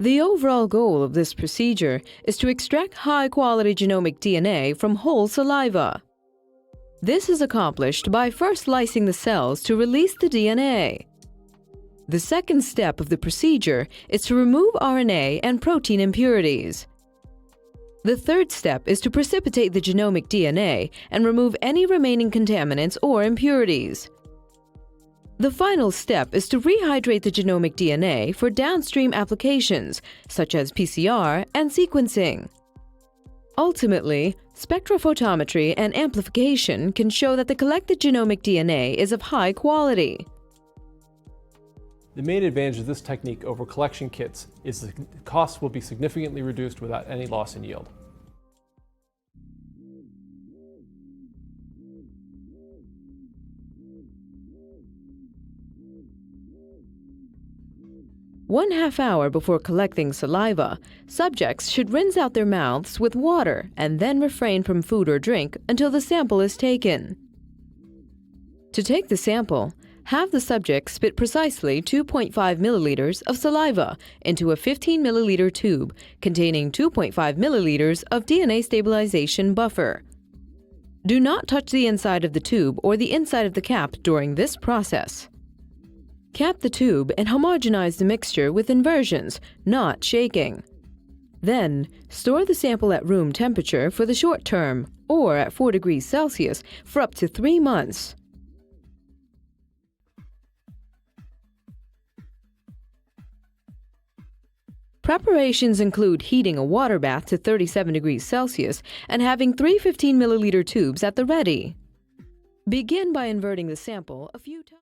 The overall goal of this procedure is to extract high-quality genomic DNA from whole saliva. This is accomplished by first lysing the cells to release the DNA. The second step of the procedure is to remove RNA and protein impurities. The third step is to precipitate the genomic DNA and remove any remaining contaminants or impurities. The final step is to rehydrate the genomic DNA for downstream applications, such as PCR and sequencing. Ultimately, spectrophotometry and amplification can show that the collected genomic DNA is of high quality. The main advantage of this technique over collection kits is the costs will be significantly reduced without any loss in yield. One half hour before collecting saliva, subjects should rinse out their mouths with water and then refrain from food or drink until the sample is taken. To take the sample, have the subject spit precisely 2.5 milliliters of saliva into a 15 milliliter tube containing 2.5 milliliters of DNA stabilization buffer. Do not touch the inside of the tube or the inside of the cap during this process. Cap the tube and homogenize the mixture with inversions, not shaking. Then, store the sample at room temperature for the short term or at 4 degrees Celsius for up to 3 months. Preparations include heating a water bath to 37 degrees Celsius and having 3 15 milliliter tubes at the ready. Begin by inverting the sample a few